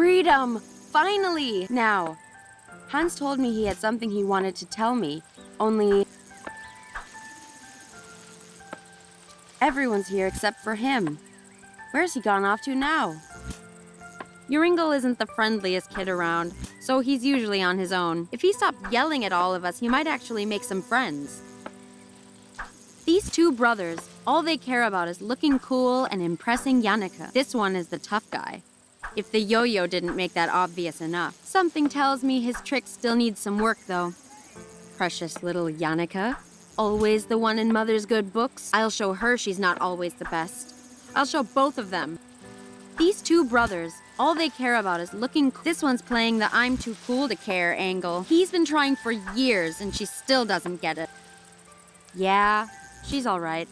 Freedom! Finally! Now, Hans told me he had something he wanted to tell me, only everyone's here except for him. Where's he gone off to now? Joringel isn't the friendliest kid around, so he's usually on his own. If he stopped yelling at all of us, he might actually make some friends. These two brothers, all they care about is looking cool and impressing Janneke. This one is the tough guy. If the yo-yo didn't make that obvious enough. Something tells me his trick still needs some work, though. Precious little Janneke. Always the one in Mother's good books. I'll show her she's not always the best. I'll show both of them. These two brothers, all they care about is looking cool. This one's playing the I'm too cool to care angle. He's been trying for years and she still doesn't get it. Yeah, she's all right.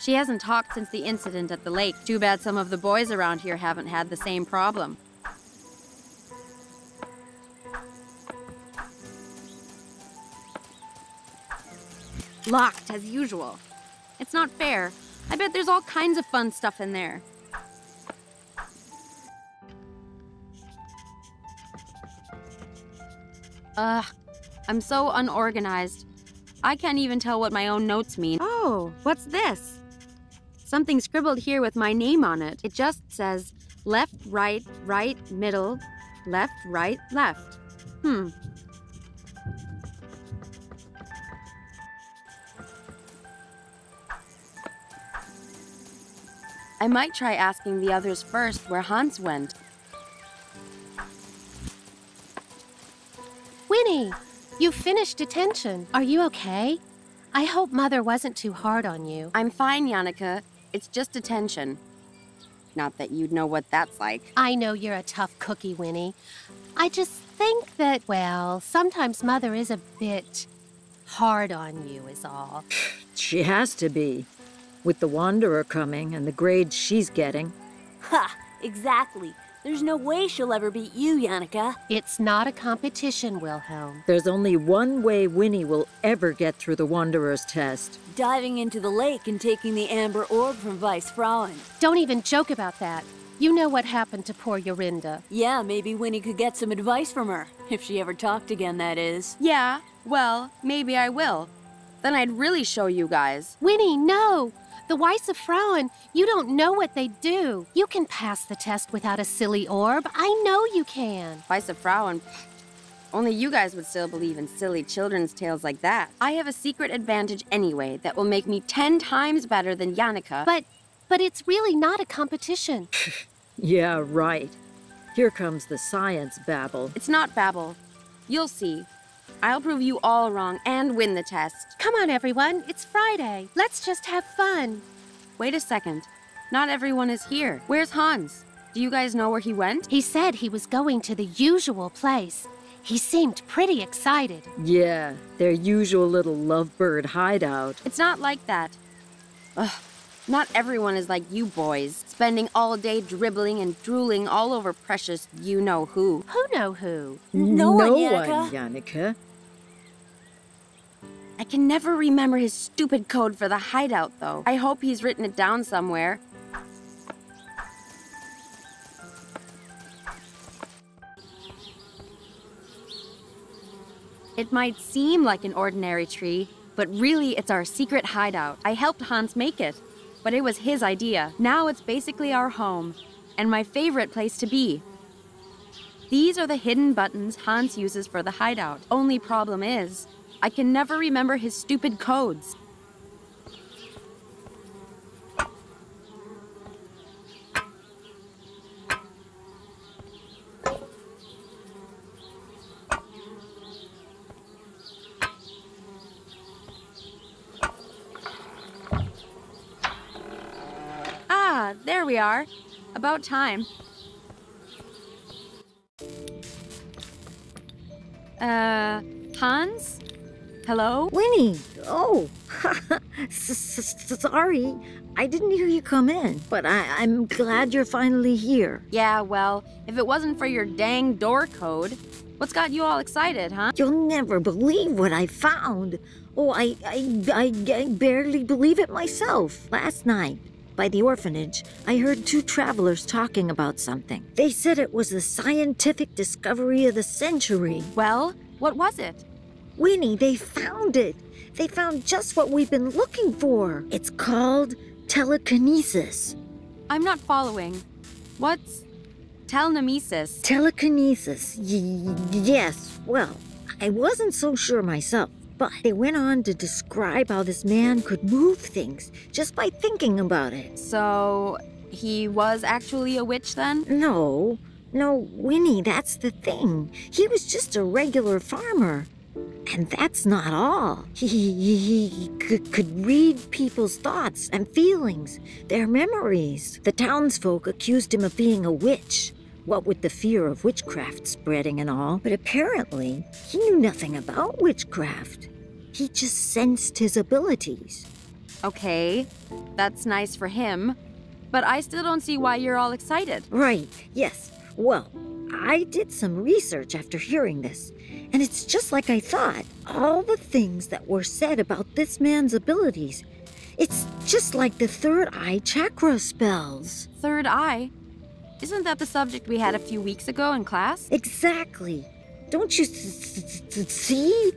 She hasn't talked since the incident at the lake. Too bad some of the boys around here haven't had the same problem. Locked, as usual. It's not fair. I bet there's all kinds of fun stuff in there. I'm so unorganized. I can't even tell what my own notes mean. Oh, what's this? Something scribbled here with my name on it. It just says left, right, right, middle, left, right, left. I might try asking the others first where Hans went. Winnie, you finished detention. Are you okay? I hope Mother wasn't too hard on you. I'm fine, Janneke. It's just detention. Not that you'd know what that's like. I know you're a tough cookie, Winnie. I just think that, well, sometimes Mother is a bit hard on you is all. She has to be. With the Wanderer coming and the grades she's getting. Ha! Exactly. There's no way she'll ever beat you, Janneke. It's not a competition, Wilhelm. There's only one way Winnie will ever get through the Wanderer's test. Diving into the lake and taking the amber orb from Weissfrauen. Don't even joke about that. You know what happened to poor Jorinda. Yeah, maybe Winnie could get some advice from her. If she ever talked again, that is. Yeah, well, maybe I will. Then I'd really show you guys. Winnie, no! The Weissfrauen, you don't know what they do. You can pass the test without a silly orb. I know you can. Weissfrauen. Only you guys would still believe in silly children's tales like that. I have a secret advantage anyway that will make me 10 times better than Janneke. But it's really not a competition. Yeah, right. Here comes the science babble. It's not babble. You'll see. I'll prove you all wrong and win the test. Come on, everyone. It's Friday. Let's just have fun. Wait a second. Not everyone is here. Where's Hans? Do you guys know where he went? He said he was going to the usual place. He seemed pretty excited. Yeah, their usual little lovebird hideout. It's not like that. Ugh. Not everyone is like you boys, spending all day dribbling and drooling all over precious you-know-who. Who know who? No one, Janneke. I can never remember his stupid code for the hideout, though. I hope he's written it down somewhere. It might seem like an ordinary tree, but really it's our secret hideout. I helped Hans make it, but it was his idea. Now it's basically our home, and my favorite place to be. These are the hidden buttons Hans uses for the hideout. Only problem is, I can never remember his stupid codes. Ah, there we are. About time. Hans? Hello? Winnie! Oh! Sorry. I didn't hear you come in, but I'm glad you're finally here. Yeah, well, if it wasn't for your dang door code, what's got you all excited, huh? You'll never believe what I found. Oh, I barely believe it myself. Last night, by the orphanage, I heard two travelers talking about something. They said it was the scientific discovery of the century. Well, what was it? Winnie, they found it. They found just what we've been looking for. It's called telekinesis. I'm not following. What's telekinesis? Telekinesis, yes. Well, I wasn't so sure myself, but they went on to describe how this man could move things just by thinking about it. So, he was actually a witch then? No, Winnie, that's the thing. He was just a regular farmer. And that's not all. He could read people's thoughts and feelings, their memories. The townsfolk accused him of being a witch, what with the fear of witchcraft spreading and all. But apparently, he knew nothing about witchcraft. He just sensed his abilities. Okay, that's nice for him. But I still don't see why you're all excited. Right, yes. Well, I did some research after hearing this. And it's just like I thought. All the things that were said about this man's abilities. It's just like the third eye chakra spells. Third eye? Isn't that the subject we had a few weeks ago in class? Exactly. Don't you see?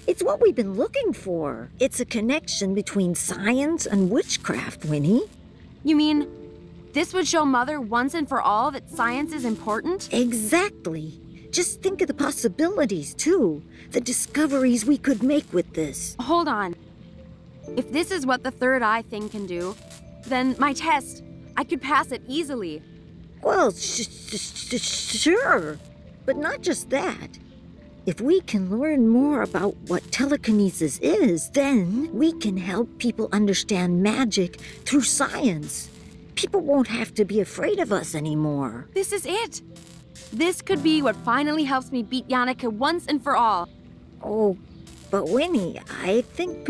It's what we've been looking for. It's a connection between science and witchcraft, Winnie. You mean this would show Mother once and for all that science is important? Exactly. Just think of the possibilities, too. The discoveries we could make with this. Hold on. If this is what the third eye thing can do, then my test, I could pass it easily. Well, sure. But not just that. If we can learn more about what telekinesis is, then we can help people understand magic through science. People won't have to be afraid of us anymore. This is it. This could be what finally helps me beat Yannicka once and for all. Oh, but Winnie, I think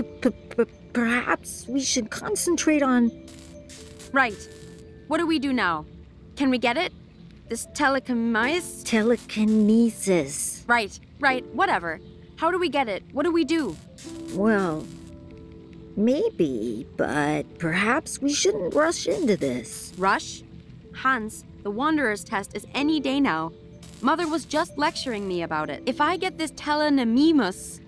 perhaps we should concentrate on... Right. What do we do now? Can we get it? This telekinesis? Telekinesis. Right, whatever. How do we get it? What do we do? Well, maybe, but perhaps we shouldn't rush into this. Rush? Hans, the Wanderer's test is any day now. Mother was just lecturing me about it. If I get this telekinesis,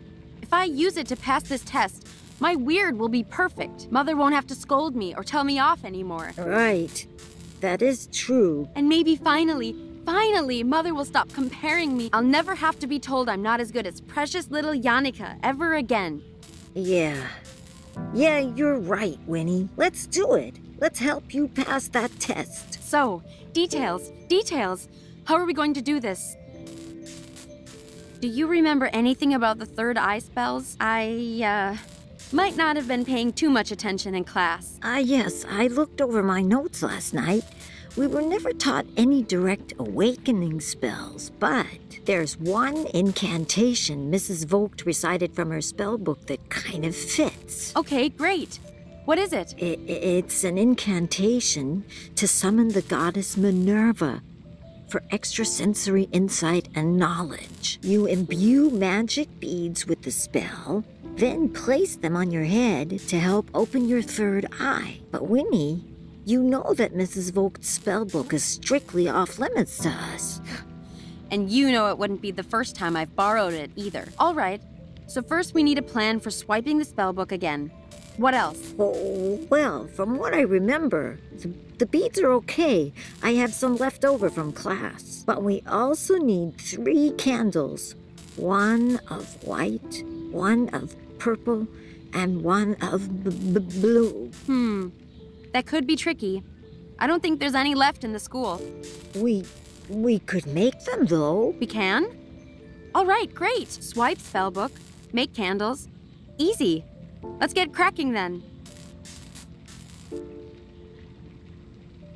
if I use it to pass this test, my weird will be perfect. Mother won't have to scold me or tell me off anymore. Right. That is true. And maybe finally, Mother will stop comparing me. I'll never have to be told I'm not as good as precious little Yannicka ever again. Yeah, you're right, Winnie. Let's do it. Let's help you pass that test. So, details. How are we going to do this? Do you remember anything about the third eye spells? I might not have been paying too much attention in class. Yes, I looked over my notes last night. We were never taught any direct awakening spells, but there's one incantation Mrs. Vogt recited from her spell book that kind of fits. Okay, great. What is it? It's an incantation to summon the goddess Minerva for extrasensory insight and knowledge. You imbue magic beads with the spell, then place them on your head to help open your third eye. But Winnie, you know that Mrs. Vogt's spellbook is strictly off limits to us. And you know it wouldn't be the first time I've borrowed it either. All right, so first we need a plan for swiping the spellbook again. What else? Oh, well, from what I remember, the beads are okay. I have some left over from class. But we also need 3 candles. One of white, one of purple, and one of blue. That could be tricky. I don't think there's any left in the school. We could make them, though. We can? All right, great. Swipe spellbook, make candles. Easy. Let's get cracking then.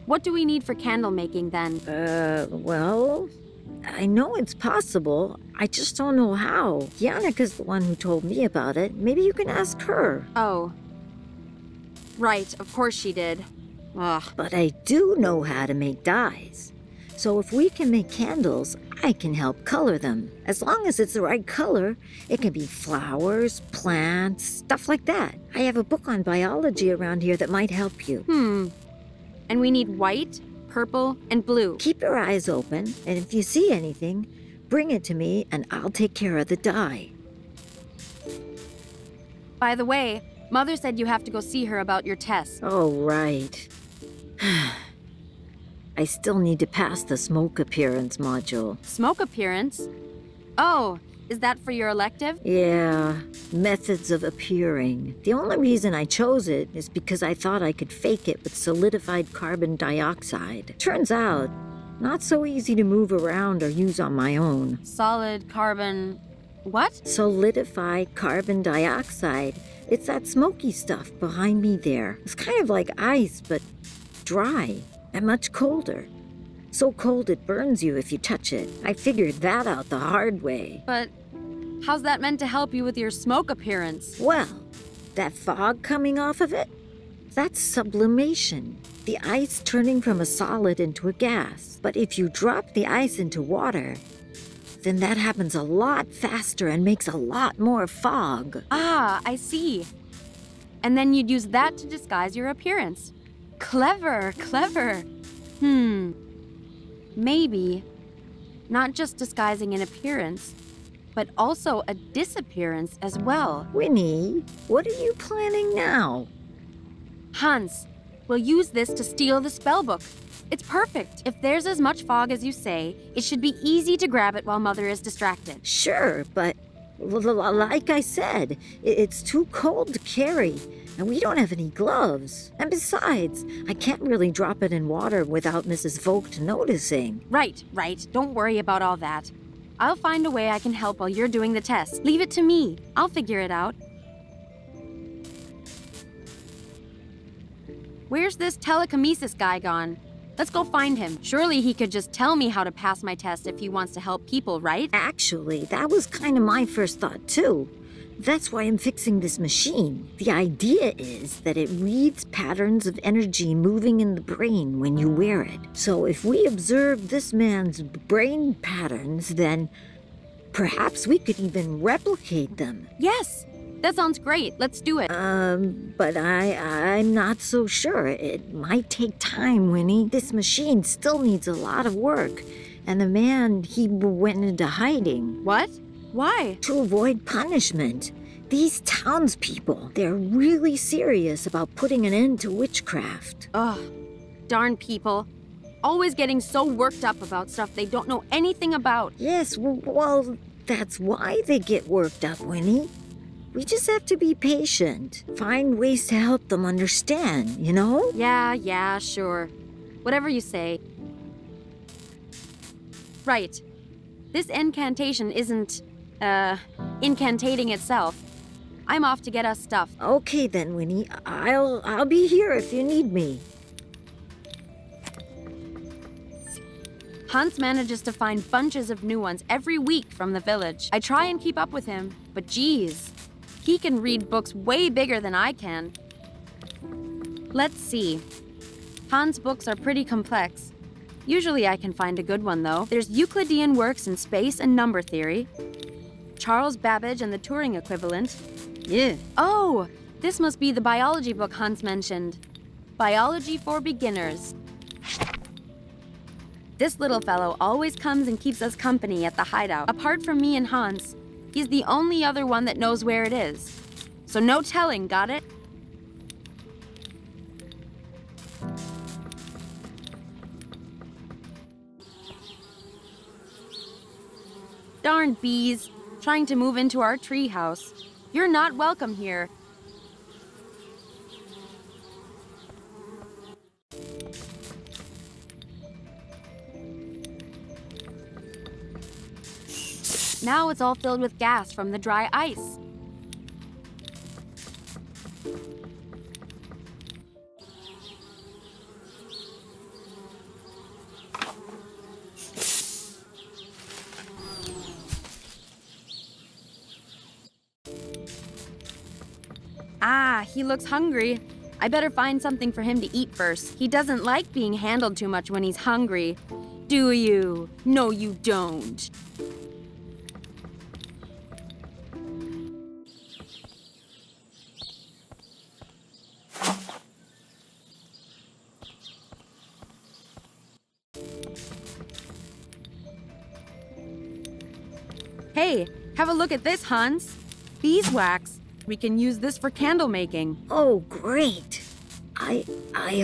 What do we need for candle making then? Well, I know it's possible. I just don't know how. Yannicka's the one who told me about it. Maybe you can ask her. Oh. Right, of course she did. Ugh. But I do know how to make dyes. So if we can make candles, I can help color them. As long as it's the right color, it can be flowers, plants, stuff like that. I have a book on biology around here that might help you. And we need white, purple, and blue. Keep your eyes open, and if you see anything, bring it to me and I'll take care of the dye. By the way, Mother said you have to go see her about your test. Oh, right. I still need to pass the smoke appearance module. Smoke appearance? Oh, is that for your elective? Yeah, methods of appearing. The only reason I chose it is because I thought I could fake it with solidified carbon dioxide. Turns out, not so easy to move around or use on my own. Solid carbon... what? Solidified carbon dioxide. It's that smoky stuff behind me there. It's kind of like ice, but dry and much colder. So cold it burns you if you touch it. I figured that out the hard way. But how's that meant to help you with your smoke appearance? Well, that fog coming off of it, that's sublimation. The ice turning from a solid into a gas. But if you drop the ice into water, then that happens a lot faster and makes a lot more fog. Ah, I see. And then you'd use that to disguise your appearance. Clever, clever. Maybe not just disguising an appearance, but also a disappearance as well. Winnie, what are you planning now? Hans, we'll use this to steal the spellbook. It's perfect. If there's as much fog as you say, it should be easy to grab it while Mother is distracted. Sure, but like I said, it's too cold to carry, and we don't have any gloves. And besides, I can't really drop it in water without Mrs. Vogt noticing. Right. Don't worry about all that. I'll find a way I can help while you're doing the test. Leave it to me. I'll figure it out. Where's this telekinesis guy gone? Let's go find him. Surely he could just tell me how to pass my test if he wants to help people, right? Actually, that was kind of my first thought, too. That's why I'm fixing this machine. The idea is that it reads patterns of energy moving in the brain when you wear it. So if we observe this man's brain patterns, then perhaps we could even replicate them. Yes, that sounds great. Let's do it. But I'm not so sure. It might take time, Winnie. This machine still needs a lot of work. And the man, he went into hiding. What? Why? To avoid punishment. These townspeople, they're really serious about putting an end to witchcraft. Ugh, darn people. Always getting so worked up about stuff they don't know anything about. Yes, well, that's why they get worked up, Winnie. We just have to be patient. Find ways to help them understand, you know? Yeah, sure. Whatever you say. Right. This incantation isn't, incantating itself. I'm off to get us stuff. Okay then, Winnie. I'll be here if you need me. Hans manages to find bunches of new ones every week from the village. I try and keep up with him, but geez, he can read books way bigger than I can. Let's see. Hans' books are pretty complex. Usually I can find a good one, though. There's Euclidean works in space and number theory, Charles Babbage and the Turing equivalent. Yeah. Oh, this must be the biology book Hans mentioned. Biology for Beginners. This little fellow always comes and keeps us company at the hideout. Apart from me and Hans, he's the only other one that knows where it is. So no telling, got it? Darn bees, trying to move into our treehouse. You're not welcome here. Now it's all filled with gas from the dry ice. Ah, he looks hungry. I better find something for him to eat first. He doesn't like being handled too much when he's hungry. Do you? No, you don't. Hey, have a look at this, Hans. Beeswax. We can use this for candle making. Oh, great. I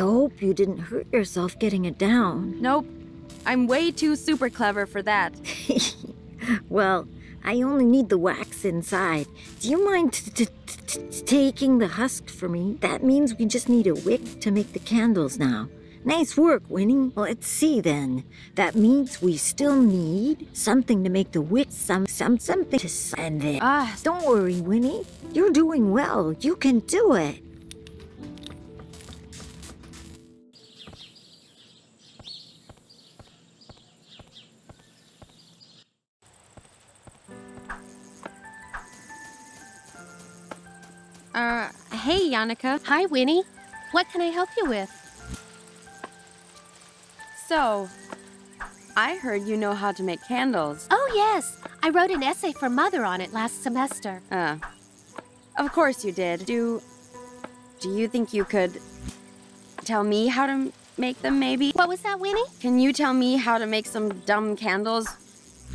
hope you didn't hurt yourself getting it down. Nope. I'm way too super clever for that. Well, I only need the wax inside. Do you mind taking the husk for me? That means we just need a wick to make the candles now. Nice work, Winnie. Let's see then. That means we still need something to make the wick, something to... And then... Don't worry, Winnie. You're doing well. You can do it. Hey, Yannicka. Hi, Winnie. What can I help you with? So, I heard you know how to make candles. Oh, yes. I wrote an essay for Mother on it last semester. Of course you did. Do you think you could tell me how to make them, maybe? What was that, Winnie? Can you tell me how to make some dumb candles?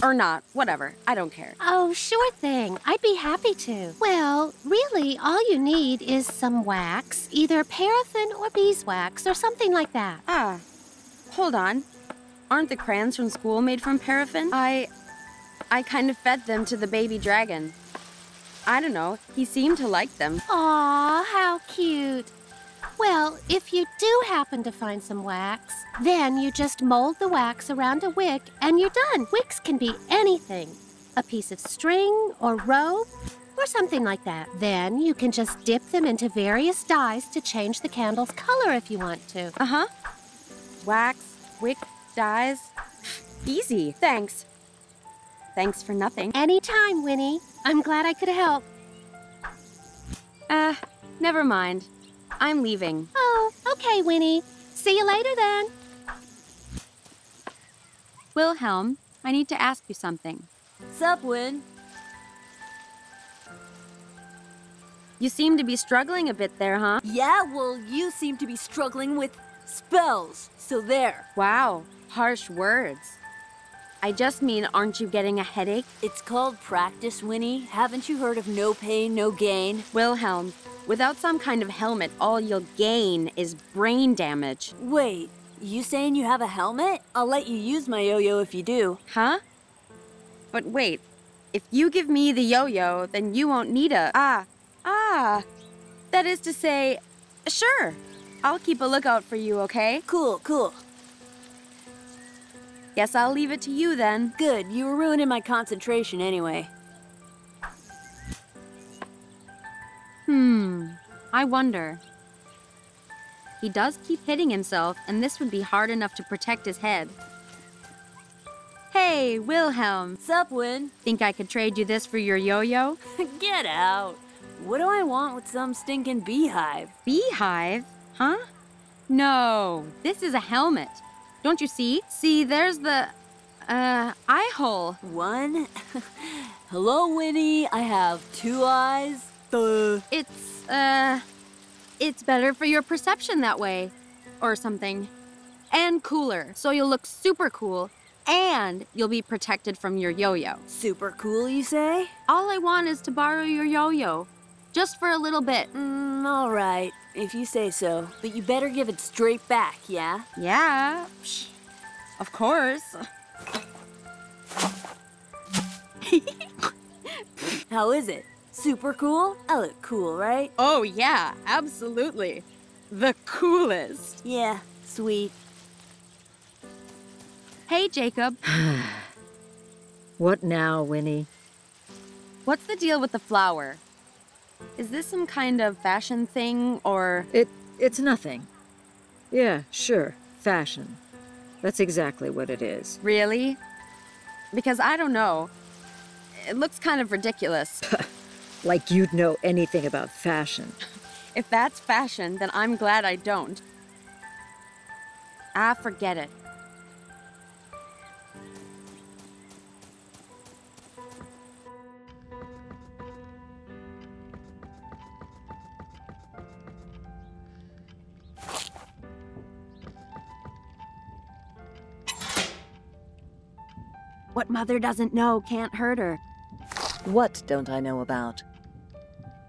Or not, whatever. I don't care. Oh, sure thing. I'd be happy to. Well, really, all you need is some wax, either paraffin or beeswax or something like that. Hold on. Aren't the crayons from school made from paraffin? I kind of fed them to the baby dragon. I don't know. He seemed to like them. Aw, how cute. Well, if you do happen to find some wax, then you just mold the wax around a wick and you're done. Wicks can be anything. A piece of string or rope or something like that. Then you can just dip them into various dyes to change the candle's color if you want to. Wax, wick, dyes. Easy. Thanks. Thanks for nothing. Anytime, Winnie. I'm glad I could help. Never mind. I'm leaving. Oh, okay, Winnie. See you later then. Wilhelm, I need to ask you something. Sup, Win? You seem to be struggling a bit there, huh? Yeah, well, you seem to be struggling with spells, so there. Wow, harsh words. I just mean, aren't you getting a headache? It's called practice, Winnie. Haven't you heard of no pain, no gain? Wilhelm, without some kind of helmet, all you'll gain is brain damage. Wait, you saying you have a helmet? I'll let you use my yo-yo if you do. Huh? But wait, if you give me the yo-yo, then you won't need a... That is to say, sure. I'll keep a lookout for you, okay? Cool, cool. Guess I'll leave it to you then. Good, you were ruining my concentration anyway. I wonder. He does keep hitting himself, and this would be hard enough to protect his head. Hey, Wilhelm. Sup, Win? Think I could trade you this for your yo-yo? Get out. What do I want with some stinking beehive? Beehive? Huh? No, this is a helmet. Don't you see? See, there's the, eye hole. One? Hello, Winnie. I have 2 eyes. It's better for your perception that way. Or something. And cooler, so you'll look super cool. And you'll be protected from your yo-yo. Super cool, you say? All I want is to borrow your yo-yo. Just for a little bit. All right, if you say so. But you better give it straight back, yeah? Yeah, of course. How is it? Super cool? I look cool, right? Oh yeah, absolutely. The coolest. Yeah, sweet. Hey, Jacob. What now, Winnie? What's the deal with the flower? Is this some kind of fashion thing, or... It's nothing. Yeah, sure, fashion. That's exactly what it is. Really? Because I don't know. It looks kind of ridiculous. Like you'd know anything about fashion. If that's fashion, then I'm glad I don't. Forget it. What Mother doesn't know can't hurt her. What don't I know about?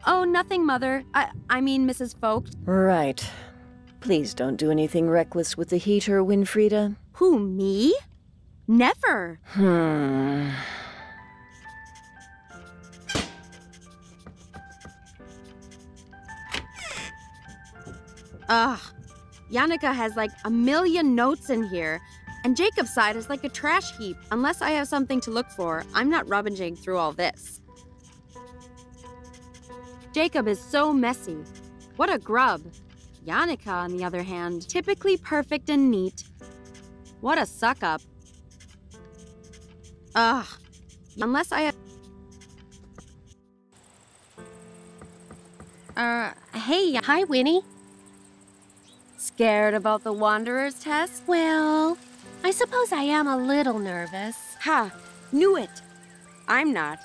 Oh, nothing, Mother. I mean, Mrs. Vogt. Right. Please don't do anything reckless with the heater, Winfrieda. Who, me? Never. Ugh. Yannicka has like a million notes in here, and Jacob's side is like a trash heap. Unless I have something to look for, I'm not rummaging through all this. Jacob is so messy. What a grub. Yannicka, on the other hand, typically perfect and neat. What a suck-up. Ugh. Unless I have... hey. Hi, Winnie. Scared about the Wanderer's test? Well, I suppose I am a little nervous. Ha! Knew it! I'm not.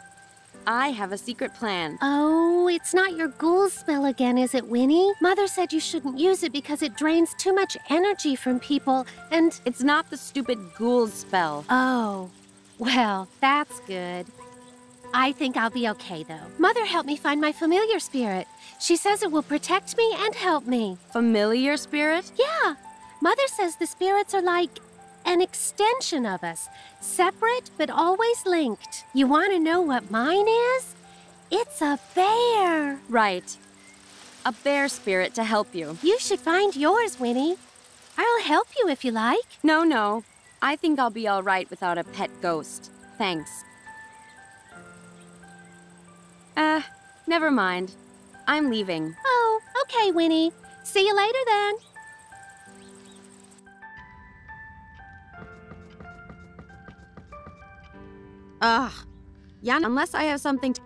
I have a secret plan. Oh, it's not your ghoul spell again, is it, Winnie? Mother said you shouldn't use it because it drains too much energy from people, and... It's not the stupid ghoul spell. Oh, well, that's good. I think I'll be okay, though. Mother helped me find my familiar spirit. She says it will protect me and help me. Familiar spirit? Yeah. Mother says the spirits are like an extension of us, separate but always linked. You want to know what mine is? It's a bear. Right. A bear spirit to help you. You should find yours, Winnie. I'll help you if you like. No. I think I'll be all right without a pet ghost. Thanks. Never mind. I'm leaving. Oh, okay, Winnie. See you later then. Ugh. Yeah, unless I have something to...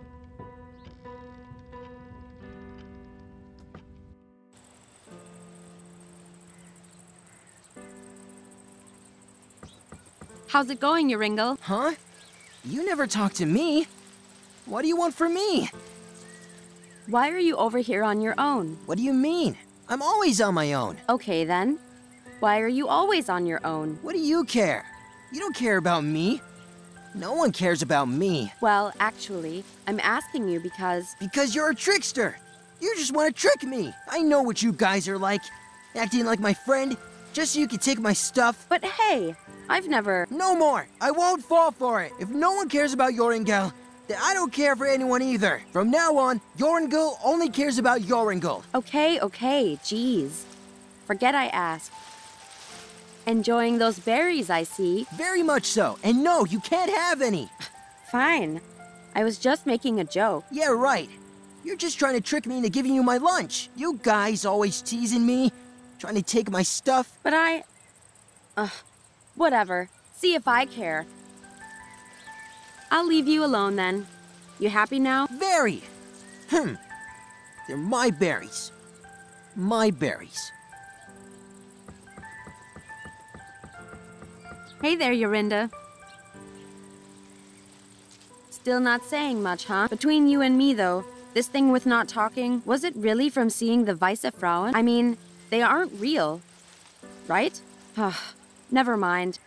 How's it going, Joringel? Huh? You never talk to me. What do you want from me? Why are you over here on your own? What do you mean? I'm always on my own. Okay, then. Why are you always on your own? What do you care? You don't care about me. No one cares about me. Well, actually, I'm asking you because... Because you're a trickster. You just want to trick me. I know what you guys are like. Acting like my friend, just so you can take my stuff. But hey, I've never... No more. I won't fall for it. If no one cares about Joringel, then I don't care for anyone either. From now on, Joringel only cares about Joringel. Okay, jeez. Forget I asked. Enjoying those berries, I see. Very much so. And no, you can't have any. Fine. I was just making a joke. Yeah, right. You're just trying to trick me into giving you my lunch. You guys always teasing me, trying to take my stuff. But I... whatever. See if I care. I'll leave you alone then. You happy now? Very. They're my berries. My berries. Hey there, Jorinda. Still not saying much, huh? Between you and me, though, this thing with not talking, was it really from seeing the Weisse Frauen? I mean, they aren't real, right? Never mind.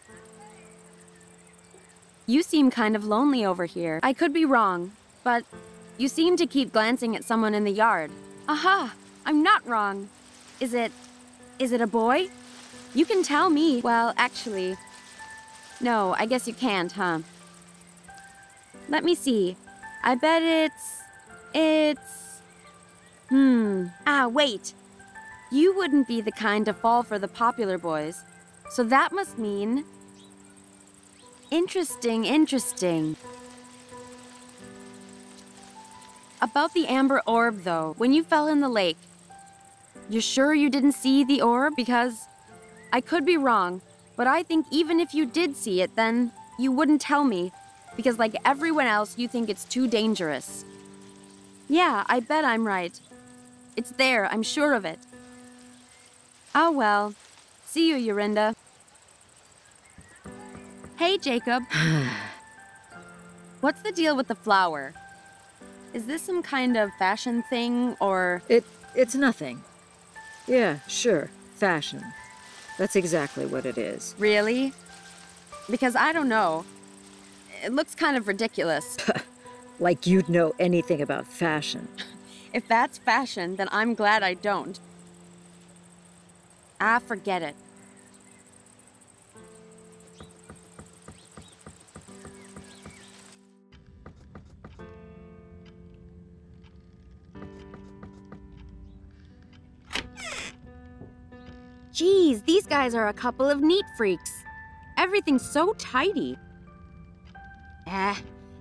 You seem kind of lonely over here. I could be wrong, but you seem to keep glancing at someone in the yard. Aha! I'm not wrong. Is it a boy? You can tell me. Well, actually... No, I guess you can't, huh? Let me see. I bet it's... wait. You wouldn't be the kind to fall for the popular boys. So that must mean... Interesting. About the amber orb, though, when you fell in the lake, you're sure you didn't see the orb? Because I could be wrong, but I think even if you did see it, then you wouldn't tell me, because like everyone else, you think it's too dangerous. Yeah, I bet I'm right. It's there, I'm sure of it. Oh well. See you, Jorinda. Hey, Jacob. What's the deal with the flower? Is this some kind of fashion thing, or... It's nothing. Yeah, sure. Fashion. That's exactly what it is. Really? Because I don't know. It looks kind of ridiculous. Like you'd know anything about fashion. If that's fashion, then I'm glad I don't. Ah, forget it. Geez, these guys are a couple of neat freaks. Everything's so tidy.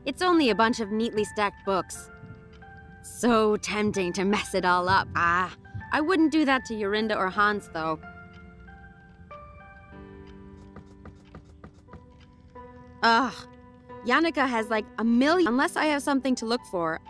It's only a bunch of neatly stacked books. So tempting to mess it all up. I wouldn't do that to Yorinda or Hans, though. Ugh. Yannicka has like a million. Unless I have something to look for,